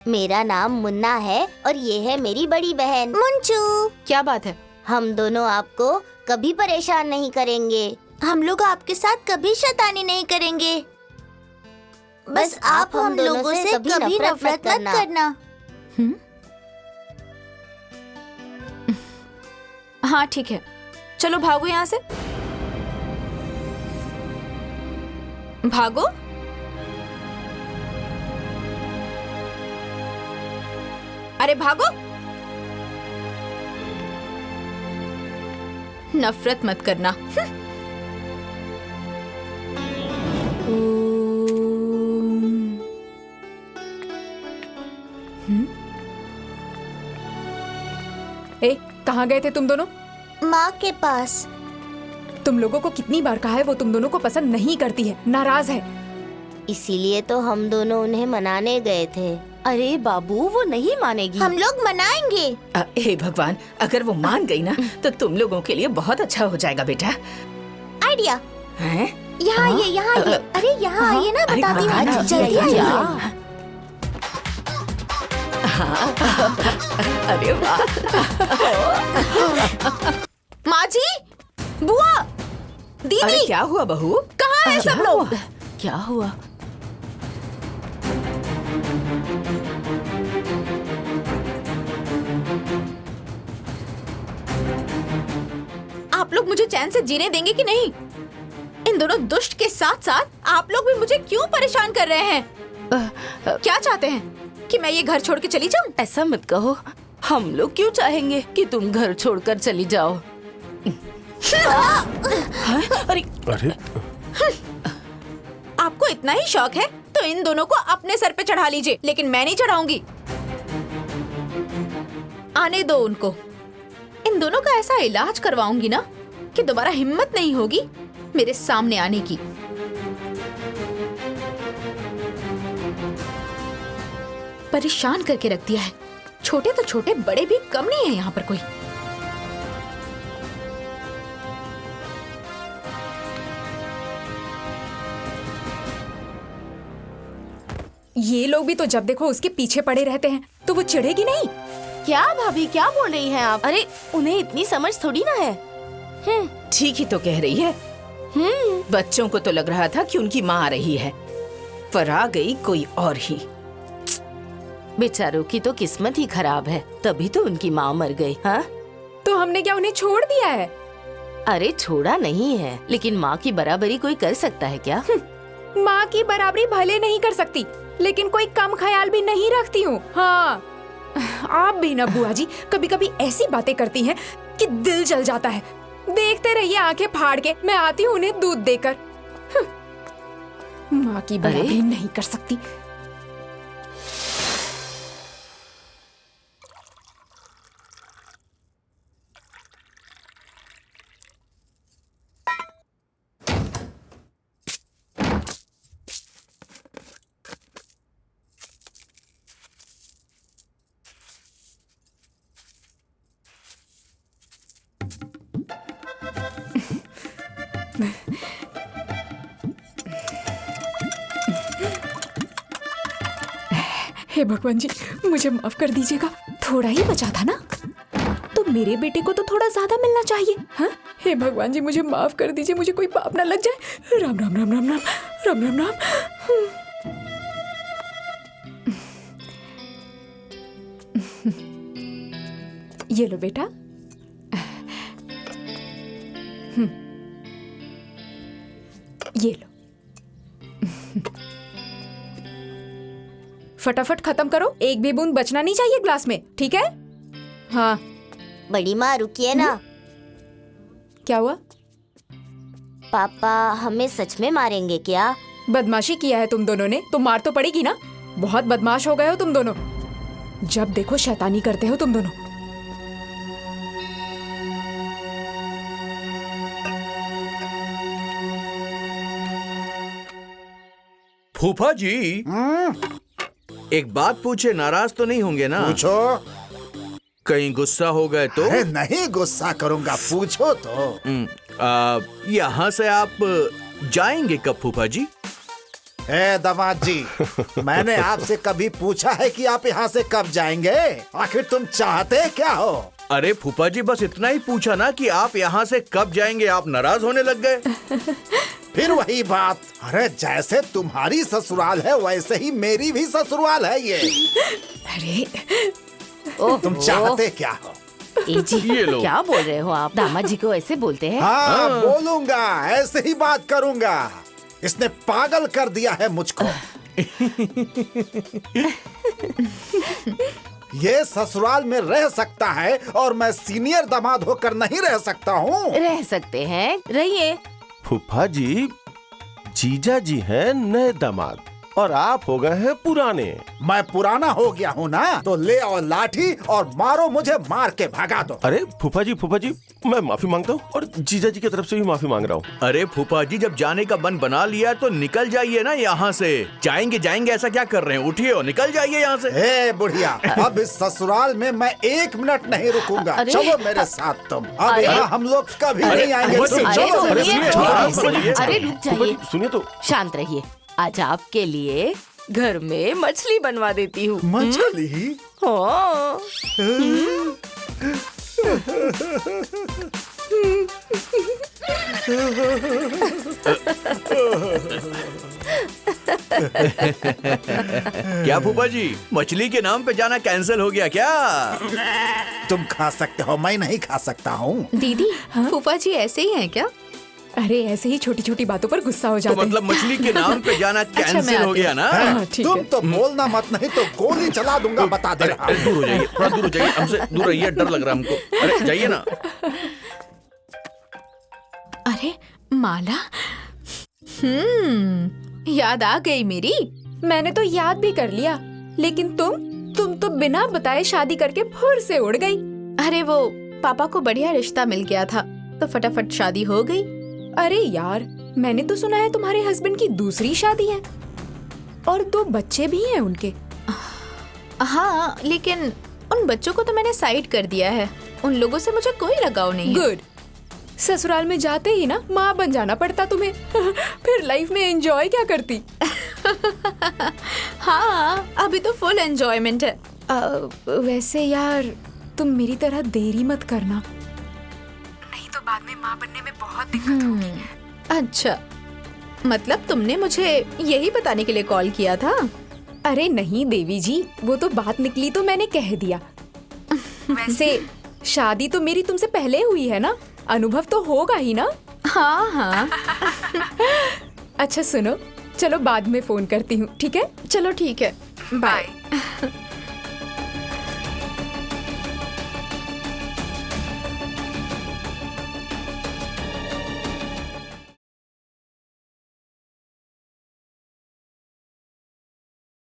मेरा नाम मुन्ना है और ये है मेरी बड़ी बहन मुंचू। क्या बात है? हम दोनों आपको कभी परेशान नहीं करेंगे। हम लोग आपके साथ कभी शैतानी नहीं करेंगे। बस आप हम लोगों से कभी नफरत मत करना। हाँ ठीक है, चलो भागो यहाँ से। भागो। अरे भागो। नफरत मत करना। ए, कहाँ गए थे तुम दोनों? माँ के पास। तुम लोगों को कितनी बार कहा है वो तुम दोनों को पसंद नहीं करती है, नाराज है। इसीलिए तो हम दोनों उन्हें मनाने गए थे। अरे बाबू, वो नहीं मानेगी। हम लोग मनाएंगे। हे भगवान, अगर वो मान गई ना तो तुम लोगों के लिए बहुत अच्छा हो जाएगा बेटा। आइडिया। हैं? यहाँ आइए, यहाँ आइए। अरे यहाँ आइए ना, बताती हूँ। जल्दी आइए। अरे वाह। माँ जी, बुआ, दीदी। अरे क्या हुआ बहू? कहाँ है सब लोग? क्या हुआ? आप लोग मुझे चैन से जीने देंगे कि नहीं? इन दोनों दुष्ट के साथ साथ आप लोग भी मुझे क्यों परेशान कर रहे हैं? क्या चाहते हैं कि मैं ये घर छोड़ के चली जाऊं? ऐसा मत कहो, हम लोग क्यों चाहेंगे कि तुम घर छोड़कर चली जाओ। अरे अरे आपको इतना ही शौक है तो इन दोनों को अपने सर पे चढ़ा लीजिए, लेकिन मैं नहीं चढ़ाऊंगी। आने दो उनको। इन दोनों का ऐसा इलाज करवाऊंगी ना कि दोबारा हिम्मत नहीं होगी मेरे सामने आने की। परेशान करके रख दिया है। छोटे तो छोटे, बड़े भी कम नहीं है यहाँ पर कोई। ये लोग भी तो जब देखो उसके पीछे पड़े रहते हैं, तो वो चिढ़ेगी नहीं? क्या भाभी, क्या बोल रही हैं आप? अरे उन्हें इतनी समझ थोड़ी ना है। ठीक ही तो कह रही है। बच्चों को तो लग रहा था कि उनकी माँ आ रही है, पर आ गई कोई और ही। बेचारों की तो किस्मत ही खराब है, तभी तो उनकी माँ मर गई। हाँ, तो हमने क्या उन्हें छोड़ दिया है? अरे छोड़ा नहीं है, लेकिन माँ की बराबरी कोई कर सकता है क्या? माँ की बराबरी भले नहीं कर सकती, लेकिन कोई कम ख्याल भी नहीं रखती हूँ। हाँ, आप भी ना बुआ जी कभी कभी ऐसी बातें करती हैं कि दिल जल जाता है। देखते रहिए आंखें फाड़ के, मैं आती हूँ उन्हें दूध देकर। माँ की बराबरी नहीं कर सकती। हे भगवान जी, मुझे माफ कर दीजिएगा, थोड़ा ही बचा था ना, तो मेरे बेटे को तो थोड़ा ज्यादा मिलना चाहिए। हाँ, हे भगवान जी मुझे माफ कर दीजिए, मुझे कोई पाप ना लग जाए। राम राम राम राम राम राम राम राम। ये लो बेटा। ये लो। फटाफट खत्म करो, एक भी बूंद बचना नहीं चाहिए ग्लास में, ठीक है? हाँ। बड़ी माँ रुकिए ना। क्या हुआ? पापा हमें सच में मारेंगे क्या? बदमाशी किया है तुम दोनों ने तो मार तो पड़ेगी ना। बहुत बदमाश हो गए हो तुम दोनों, जब देखो शैतानी करते हो तुम दोनों। फूफा जी, एक बात पूछे, नाराज तो नहीं होंगे ना? पूछो। कहीं गुस्सा हो गए तो? अरे नहीं गुस्सा करूंगा, पूछो तो। यहाँ से आप जाएंगे कब फूफा जी? ए दामाद जी, मैंने आपसे कभी पूछा है कि आप यहाँ से कब जाएंगे? आखिर तुम चाहते क्या हो? अरे फूफा जी, बस इतना ही पूछा ना कि आप यहाँ से कब जाएंगे। आप नाराज होने लग गए। फिर वही बात। अरे जैसे तुम्हारी ससुराल है वैसे ही मेरी भी ससुराल है ये। अरे तुम चाहते क्या हो? ए जी, ये लो। क्या बोल रहे हो आप? दामाद जी को ऐसे बोलते हैं? हाँ, बोलूंगा, ऐसे ही बात करूंगा। इसने पागल कर दिया है मुझको। ये ससुराल में रह सकता है और मैं सीनियर दामाद होकर नहीं रह सकता हूँ। रह सकते हैं, रहिए। फूफा जी, जीजा जी हैं नए दामाद और आप हो गए हैं पुराने। मैं पुराना हो गया हूँ ना, तो ले आओ लाठी और मारो मुझे, मार के भगा दो। अरे फूफा जी, मैं माफी मांगता हूँ और जीजा जी की तरफ से भी माफी मांग रहा हूँ। अरे फूफा जी, जब जाने का मन बना लिया तो निकल जाइए ना यहाँ से। जाएंगे ऐसा क्या कर रहे हैं? उठिए और निकल जाइए यहाँ से। हे बुढ़िया, अब इस ससुराल में मैं 1 मिनट नहीं रुकूंगा। अरे। चलो मेरे साथ तुम। अब अरे। यहाँ हम लोग कभी नहीं आएंगे। अरे, तुम अरे चलो। सुनिए सुनिए, तो, सुनिए। अरे रुक फूफा जाइए, जी, सुनिए तो। शांत रहिए। आज आपके लिए घर में मछली बनवा देती हूँ। मछली? हाँ। क्या फूफा जी, मछली के नाम पे जाना कैंसिल हो गया क्या? तुम खा सकते हो, मैं नहीं खा सकता हूँ। दीदी, फूफा जी ऐसे ही हैं क्या? अरे ऐसे ही छोटी छोटी बातों पर गुस्सा हो तो जाते हैं। मतलब मछली के नाम पे जाना कैंसिल हो गया ना? हाँ, ठीक तुम है। तो बोलना मत, नहीं तो गोली चला दूंगा, बता दे अरे रहा अरे, हूँ। दूर हो जाइए, थोड़ा दूर हो जाइए, हमसे दूर रहिए, डर लग रहा है हमको। अरे जाइए ना। अरे माला, याद आ गई मेरी। मैंने तो याद भी कर लिया, लेकिन तुम तो बिना बताए शादी करके फुर से उड़ गई। अरे वो पापा को बढ़िया रिश्ता मिल गया था तो फटाफट शादी हो गई। अरे यार, मैंने तो सुना है तुम्हारे हस्बैंड की दूसरी शादी है और 2 बच्चे भी हैं उनके। हाँ, लेकिन उन बच्चों को तो मैंने साइड कर दिया है। उन लोगों से मुझे कोई लगाव नहीं है। गुड। ससुराल में जाते ही ना माँ बन जाना पड़ता तुम्हें। फिर लाइफ में एंजॉय क्या करती? हाँ, अभी तो फुल एंजॉयमेंट है। वैसे यार, तुम मेरी तरह देरी मत करना, नहीं तो बाद में माँ बनने में बहुत दिक्कत होगी। अच्छा, मतलब तुमने मुझे यही बताने के लिए कॉल किया था? अरे नहीं देवी जी, वो तो बात निकली तो मैंने कह दिया। वैसे शादी तो मेरी तुमसे पहले हुई है ना, अनुभव तो होगा ही ना। हाँ हाँ। अच्छा सुनो, चलो बाद में फोन करती हूँ, ठीक है? चलो ठीक है, बाय।